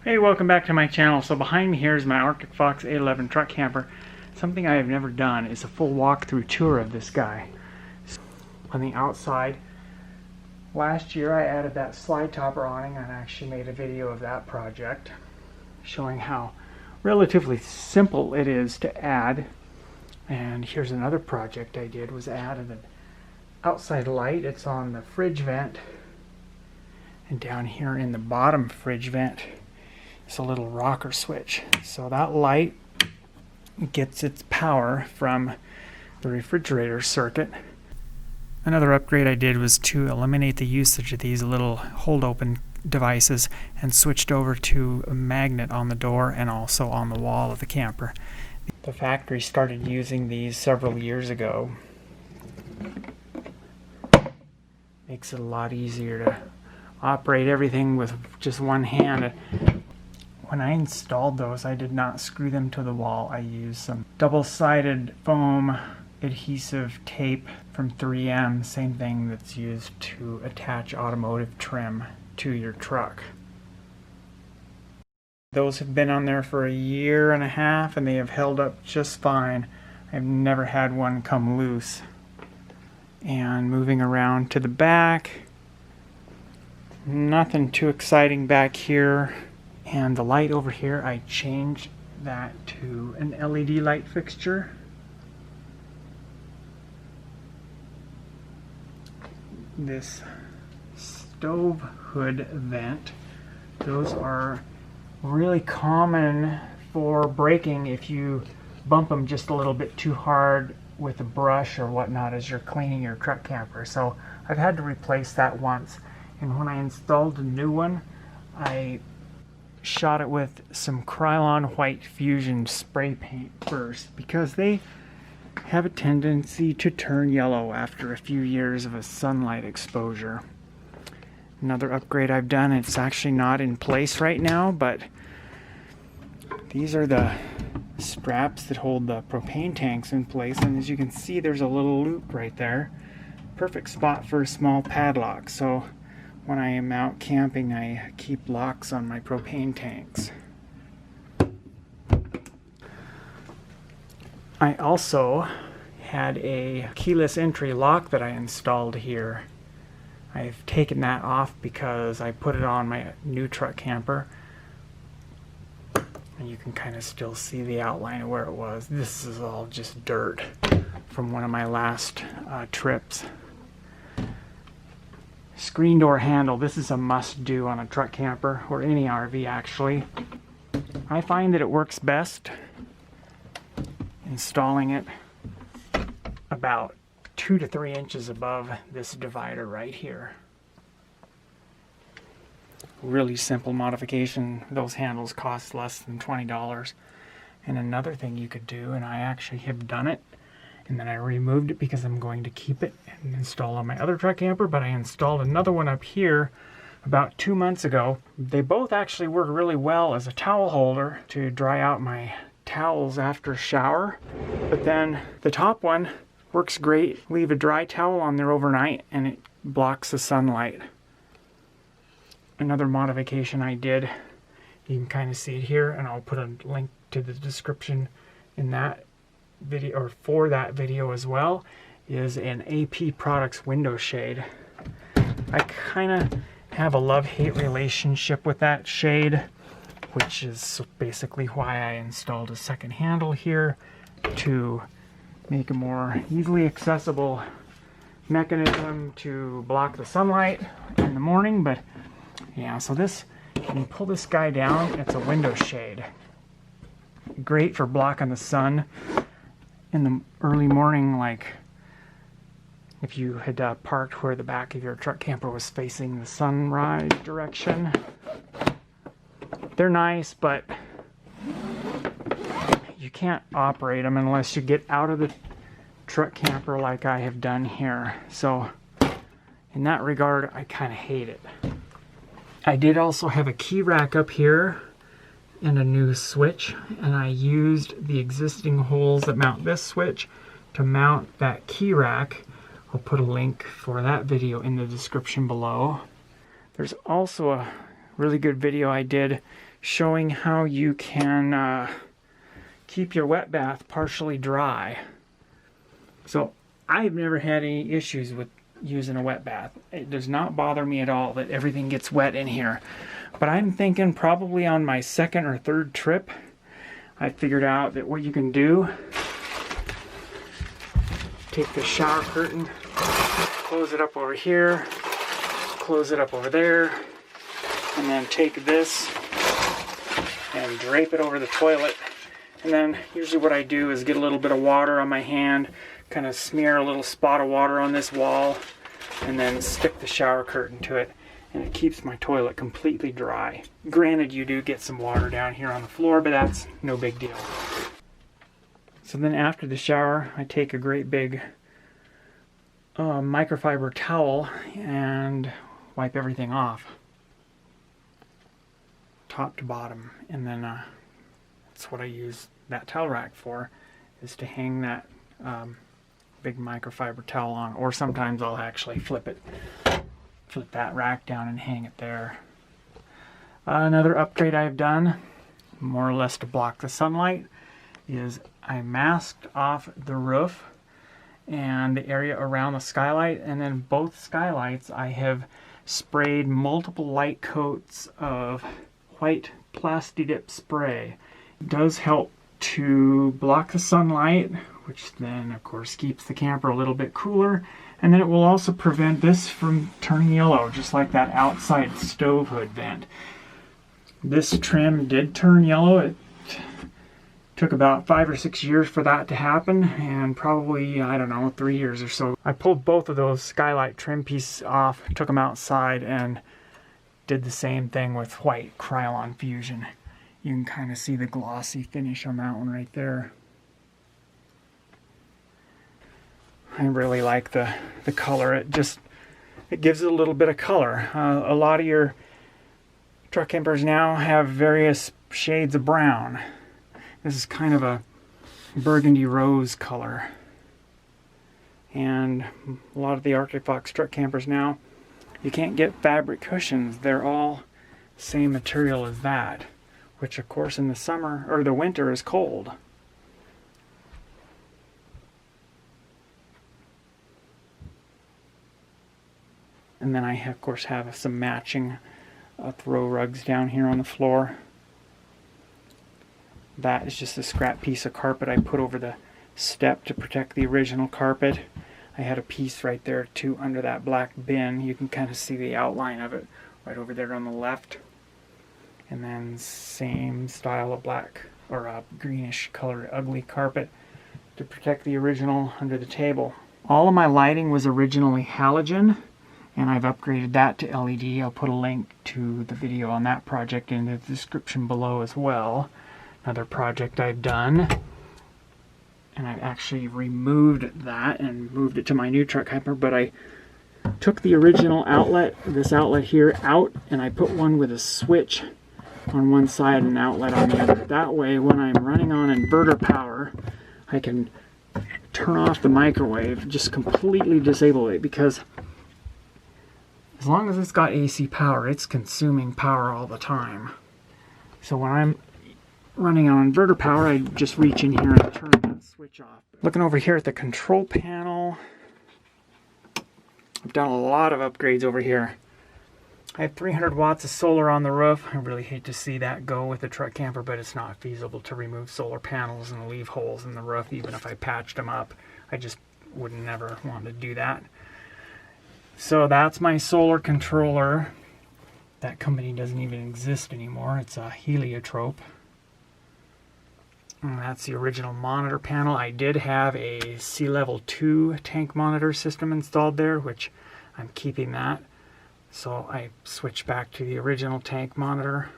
Hey, welcome back to my channel. So behind me here is my Arctic Fox 811 truck camper. Something I have never done is a full walkthrough tour of this guy. On the outside, last year I added that slide topper awning and I actually made a video of that project showing how relatively simple it is to add. And here's another project I did, was added an outside light. It's on the fridge vent, and down here in the bottom fridge vent it's a little rocker switch. So that light gets its power from the refrigerator circuit. Another upgrade I did was to eliminate the usage of these little hold open devices and switched over to a magnet on the door and also on the wall of the camper. The factory started using these several years ago. Makes it a lot easier to operate everything with just one hand. When I installed those, I did not screw them to the wall. I used some double-sided foam adhesive tape from 3M, same thing that's used to attach automotive trim to your truck. Those have been on there for a year and a half and they have held up just fine. I've never had one come loose. And moving around to the back, nothing too exciting back here. And the light over here, I changed that to an LED light fixture. This stove hood vent, those are really common for breaking if you bump them just a little bit too hard with a brush or whatnot as you're cleaning your truck camper. So I've had to replace that once, and when I installed a new one, I shot it with some Krylon White Fusion spray paint first because they have a tendency to turn yellow after a few years of a sunlight exposure. Another upgrade I've done, it's actually not in place right now, but these are the straps that hold the propane tanks in place, and as you can see there's a little loop right there. Perfect spot for a small padlock. So when I am out camping, I keep locks on my propane tanks. I also had a keyless entry lock that I installed here. I've taken that off because I put it on my new truck camper. And you can kind of still see the outline of where it was. This is all just dirt from one of my last trips. Screen door handle, this is a must-do on a truck camper, or any RV actually. I find that it works best installing it about 2 to 3 inches above this divider right here. Really simple modification. Those handles cost less than $20. And another thing you could do, and I actually have done it, and then I removed it because I'm going to keep it and install on my other truck camper, but I installed another one up here about 2 months ago. They both actually work really well as a towel holder to dry out my towels after a shower, but then the top one works great. Leave a dry towel on there overnight and it blocks the sunlight. Another modification I did, you can kind of see it here, and I'll put a link to the description in that video, or for that video as well, is an AP Products window shade. I kind of have a love-hate relationship with that shade, which is basically why I installed a second handle here to make a more easily accessible mechanism to block the sunlight in the morning. But yeah, so this, when you pull this guy down, it's a window shade. Great for blocking the sun in the early morning, like if you had parked where the back of your truck camper was facing the sunrise direction. They're nice, but you can't operate them unless you get out of the truck camper like I have done here. So in that regard, I kind of hate it. I did also have a key rack up here and a new switch, and I used the existing holes that mount this switch to mount that key rack. I'll put a link for that video in the description below. There's also a really good video I did showing how you can keep your wet bath partially dry. So I've never had any issues with using a wet bath. It does not bother me at all that everything gets wet in here. But I'm thinking probably on my second or third trip, I figured out that what you can do, take the shower curtain, close it up over here, close it up over there, and then take this and drape it over the toilet. And then usually what I do is get a little bit of water on my hand, kind of smear a little spot of water on this wall, and then stick the shower curtain to it, and it keeps my toilet completely dry. Granted, you do get some water down here on the floor, but that's no big deal. So then after the shower, I take a great big microfiber towel and wipe everything off, top to bottom, and then that's what I use that towel rack for, is to hang that big microfiber towel on, or sometimes I'll actually flip that rack down and hang it there. Another upgrade I've done, more or less to block the sunlight, is I masked off the roof and the area around the skylight, and then both skylights I have sprayed multiple light coats of white Plasti-Dip spray. It does help to block the sunlight, which then of course keeps the camper a little bit cooler, and then it will also prevent this from turning yellow, just like that outside stove hood vent. This trim did turn yellow. It took about 5 or 6 years for that to happen, and probably, I don't know, 3 years or so. I pulled both of those skylight trim pieces off, took them outside, and did the same thing with white Krylon Fusion. You can kind of see the glossy finish on that one right there. I really like the color. It gives it a little bit of color. A lot of your truck campers now have various shades of brown. This is kind of a burgundy rose color. And a lot of the Arctic Fox truck campers now, you can't get fabric cushions. They're all same material as that, which of course in the summer or the winter is cold. And then I of course have some matching throw rugs down here on the floor. That is just a scrap piece of carpet I put over the step to protect the original carpet. I had a piece right there too under that black bin. You can kind of see the outline of it right over there on the left. And then same style of black or a greenish colored ugly carpet to protect the original under the table. All of my lighting was originally halogen, and I've upgraded that to LED. I'll put a link to the video on that project in the description below as well. Another project I've done, and I've actually removed that and moved it to my new truck camper, but I took the original outlet, this outlet here, out, and I put one with a switch on one side and an outlet on the other. That way, when I'm running on inverter power, I can turn off the microwave, just completely disable it, because as long as it's got AC power, it's consuming power all the time. So when I'm running on inverter power, I just reach in here and turn that switch off. Looking over here at the control panel, I've done a lot of upgrades over here. I have 300 watts of solar on the roof. I really hate to see that go with a truck camper, but it's not feasible to remove solar panels and leave holes in the roof, even if I patched them up. I just would never want to do that. So that's my solar controller. That company doesn't even exist anymore. It's a heliotrope. And that's the original monitor panel. I did have a sea level 2 tank monitor system installed there, which I'm keeping that. So I switched back to the original tank monitor.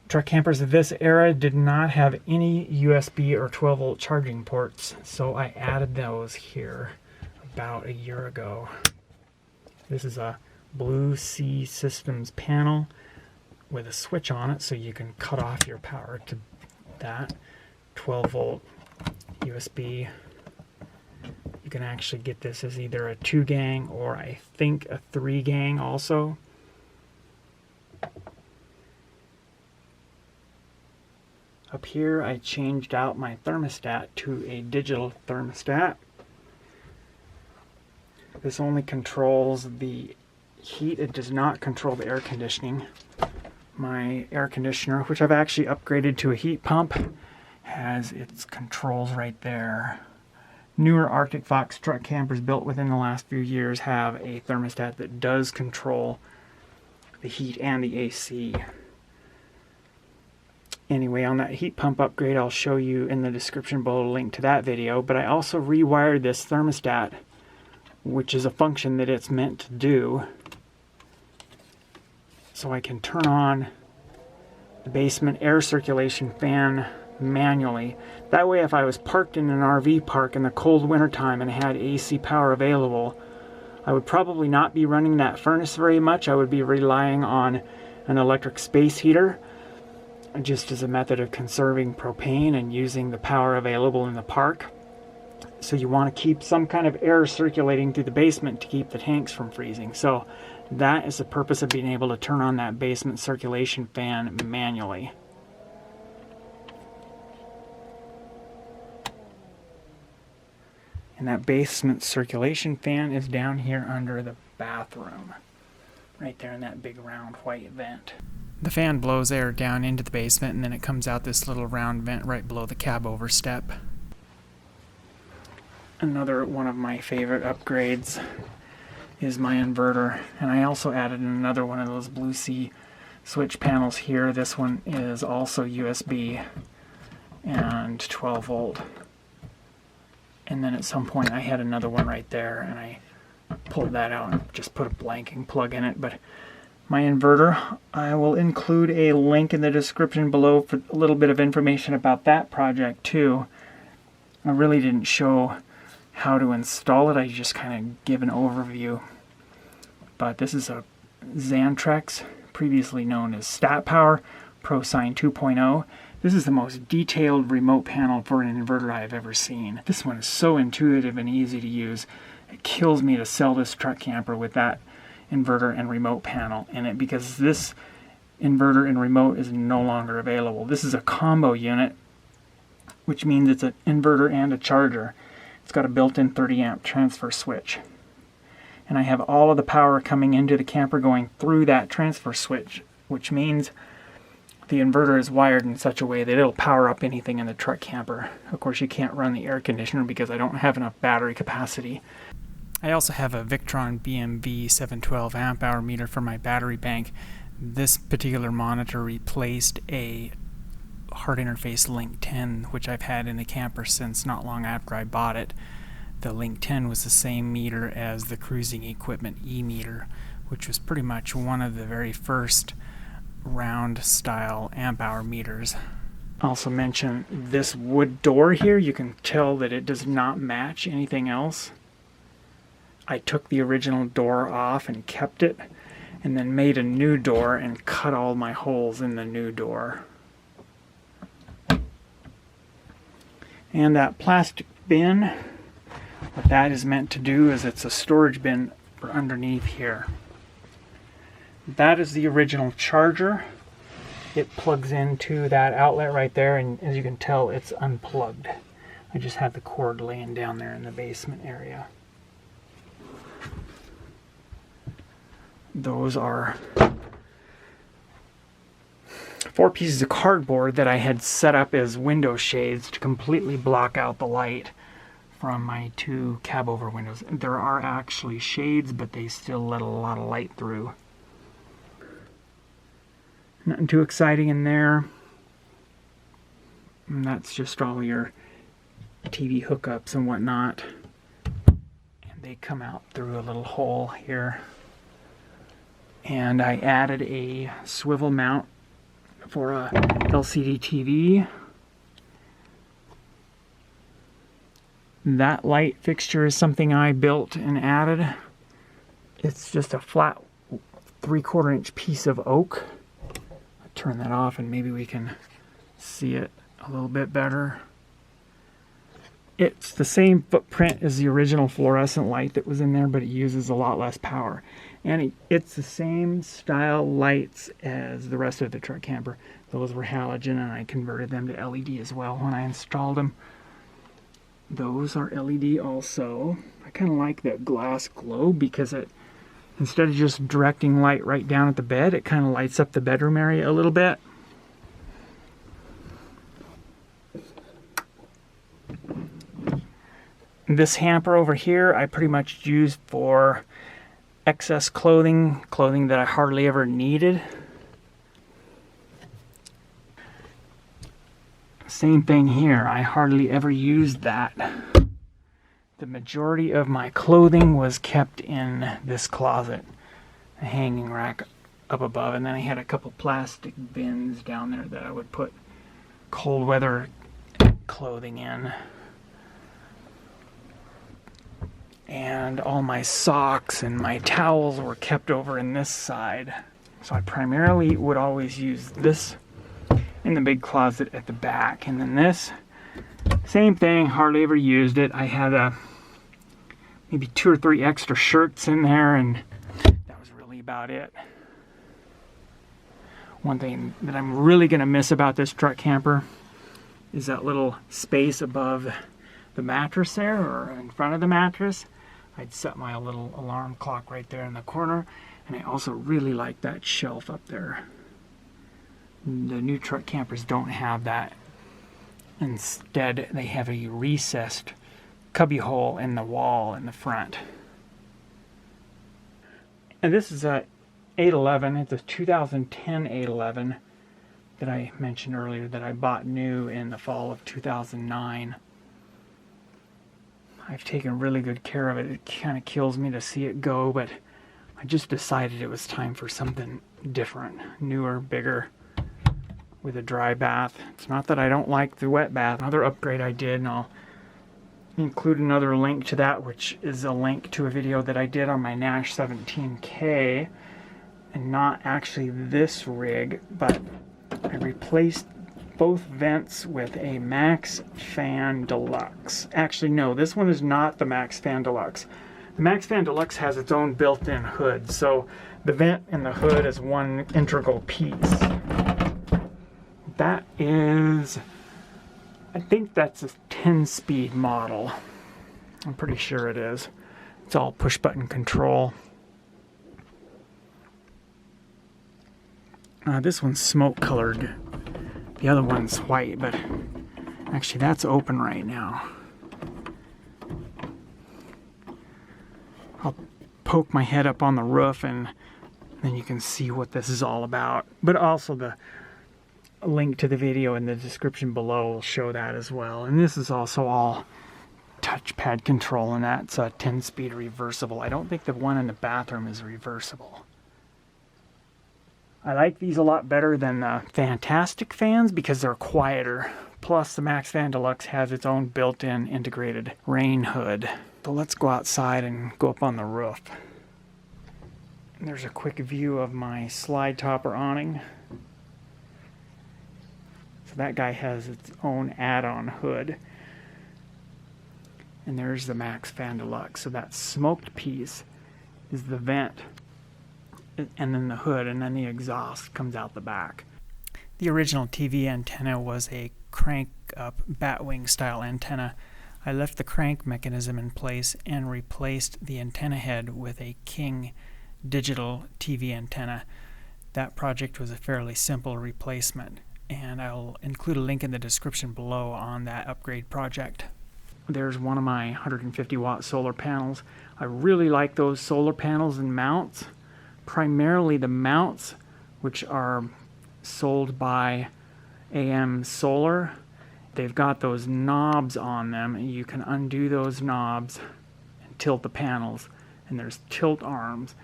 Truck campers of this era did not have any USB or 12 volt charging ports, so I added those here about a year ago. This is a Blue Sea Systems panel with a switch on it, so you can cut off your power to that. 12 volt USB. You can actually get this as either a 2-gang or I think a 3-gang also. Up here I changed out my thermostat to a digital thermostat. This only controls the heat, it does not control the air conditioning. My air conditioner, which I've actually upgraded to a heat pump, has its controls right there. Newer Arctic Fox truck campers built within the last few years have a thermostat that does control the heat and the AC. Anyway, on that heat pump upgrade, I'll show you in the description below a link to that video, but I also rewired this thermostat, which is a function that it's meant to do, so I can turn on the basement air circulation fan manually. That way, if I was parked in an RV park in the cold winter time and had AC power available, I would probably not be running that furnace very much. I would be relying on an electric space heater, just as a method of conserving propane and using the power available in the park. So you want to keep some kind of air circulating through the basement to keep the tanks from freezing. So that is the purpose of being able to turn on that basement circulation fan manually. And that basement circulation fan is down here under the bathroom, right there in that big round white vent. The fan blows air down into the basement, and then it comes out this little round vent right below the cab over step. Another one of my favorite upgrades is my inverter, and I also added another one of those Blue Sea switch panels here. This one is also USB and 12 volt. And then at some point I had another one right there, and I pulled that out and just put a blanking plug in it. But my inverter, I will include a link in the description below for a little bit of information about that project too. I really didn't show how to install it, I just kind of give an overview. But this is a Xantrex, previously known as StatPower ProSign 2.0. This is the most detailed remote panel for an inverter I have ever seen. This one is so intuitive and easy to use. It kills me to sell this truck camper with that inverter and remote panel in it, because this inverter and remote is no longer available. This is a combo unit, which means it's an inverter and a charger. It's got a built-in 30 amp transfer switch. And I have all of the power coming into the camper going through that transfer switch, which means the inverter is wired in such a way that it'll power up anything in the truck camper. Of course, you can't run the air conditioner because I don't have enough battery capacity. I also have a Victron BMV 712 amp hour meter for my battery bank. This particular monitor replaced a hard interface Link 10, which I've had in the camper since not long after I bought it. The Link 10 was the same meter as the cruising equipment e-meter, which was pretty much one of the very first round style amp hour meters. Also mention this wood door here. You can tell that it does not match anything else. I took the original door off and kept it, and then made a new door and cut all my holes in the new door. And that plastic bin, what that is meant to do is it's a storage bin for underneath here. That is the original charger. It plugs into that outlet right there, and as you can tell, it's unplugged. I just have the cord laying down there in the basement area. Those are 4 pieces of cardboard that I had set up as window shades to completely block out the light from my 2 cab over windows. There are actually shades, but they still let a lot of light through. Nothing too exciting in there. And that's just all your TV hookups and whatnot. And they come out through a little hole here. And I added a swivel mount for a LCD TV. That light fixture is something I built and added. It's just a flat 3/4 inch piece of oak. I'll turn that off and maybe we can see it a little bit better. It's the same footprint as the original fluorescent light that was in there, but it uses a lot less power. And it's the same style lights as the rest of the truck camper. Those were halogen, and I converted them to LED as well when I installed them. Those are LED also. I kind of like the glass glow because it, instead of just directing light right down at the bed, it kind of lights up the bedroom area a little bit. This hamper over here I pretty much used for excess clothing that I hardly ever needed. Same thing here, I hardly ever used that. The majority of my clothing was kept in this closet, a hanging rack up above, and then I had a couple plastic bins down there that I would put cold weather clothing in. And all my socks and my towels were kept over in this side. So I primarily would always use this in the big closet at the back. And then this, same thing, hardly ever used it. I had maybe 2 or 3 extra shirts in there, and that was really about it. One thing that I'm really going to miss about this truck camper is that little space above the mattress there, or in front of the mattress. I'd set my little alarm clock right there in the corner, and I also really like that shelf up there. The new truck campers don't have that. Instead, they have a recessed cubby hole in the wall in the front. And this is a 811. It's a 2010 811 that I mentioned earlier that I bought new in the fall of 2009. I've taken really good care of it. It kind of kills me to see it go, but I just decided it was time for something different, newer, bigger, with a dry bath. It's not that I don't like the wet bath. Another upgrade I did, and I'll include another link to that, which is a link to a video that I did on my Nash 17K, and not actually this rig, but I replaced both vents with a Max Fan Deluxe. Actually, no, this one is not the Max Fan Deluxe. The Max Fan Deluxe has its own built-in hood, so the vent and the hood is one integral piece. That is, I think that's a 10-speed model. I'm pretty sure it is. It's all push-button control. This one's smoke-colored. The other one's white, but actually that's open right now. I'll poke my head up on the roof and then you can see what this is all about. But also the link to the video in the description below will show that as well. And this is also all touchpad control, and that's a 10-speed reversible. I don't think the one in the bathroom is reversible. I like these a lot better than the Fantastic fans because they're quieter. Plus the Max Fan Deluxe has its own built-in integrated rain hood. So let's go outside and go up on the roof. And there's a quick view of my slide topper awning. So that guy has its own add-on hood. And there's the Max Fan Deluxe. So that smoked piece is the vent, and then the hood, and then the exhaust comes out the back. The original TV antenna was a crank-up batwing style antenna. I left the crank mechanism in place and replaced the antenna head with a King digital TV antenna. That project was a fairly simple replacement, and I'll include a link in the description below on that upgrade project. There's one of my 150 watt solar panels. I really like those solar panels and mounts. Primarily the mounts, which are sold by AM Solar. They've got those knobs on them, and you can undo those knobs and tilt the panels, and there's tilt arms,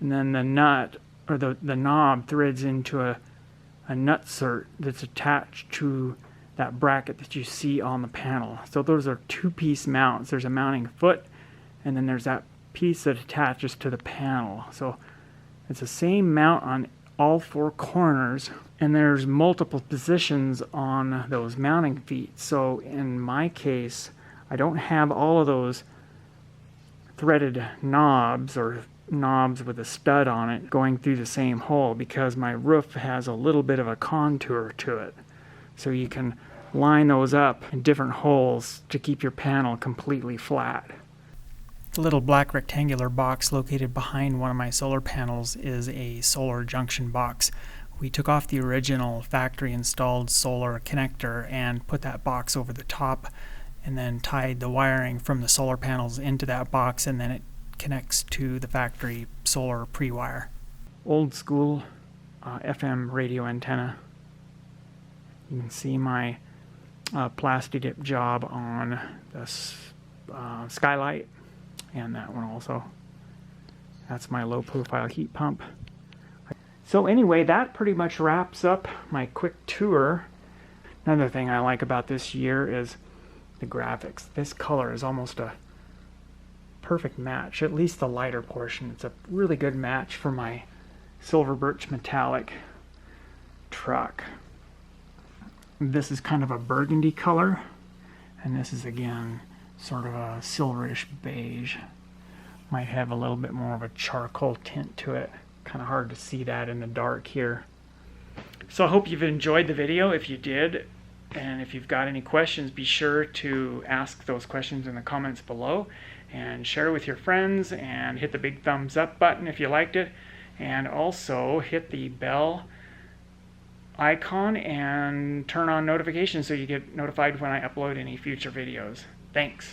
and then the nut or the knob threads into a nutsert that's attached to that bracket that you see on the panel. So those are 2-piece mounts. There's a mounting foot, and then there's that piece that attaches to the panel. So it's the same mount on all 4 corners, and there's multiple positions on those mounting feet. So in my case, I don't have all of those threaded knobs or knobs with a stud on it going through the same hole, because my roof has a little bit of a contour to it. So you can line those up in different holes to keep your panel completely flat. The little black rectangular box located behind one of my solar panels is a solar junction box. We took off the original factory installed solar connector and put that box over the top, and then tied the wiring from the solar panels into that box, and then it connects to the factory solar pre-wire. Old school FM radio antenna. You can see my plasti dip job on this skylight, and that one also. That's my low profile heat pump. So anyway, that pretty much wraps up my quick tour. Another thing I like about this year is the graphics. This color is almost a perfect match, at least the lighter portion. It's a really good match for my silver birch metallic truck. This is kind of a burgundy color, and this is again sort of a silverish beige. Might have a little bit more of a charcoal tint to it. Kind of hard to see that in the dark here. So I hope you've enjoyed the video. If you did, and if you've got any questions, be sure to ask those questions in the comments below, and share with your friends, and hit the big thumbs up button if you liked it, and also hit the bell icon and turn on notifications so you get notified when I upload any future videos. Thanks.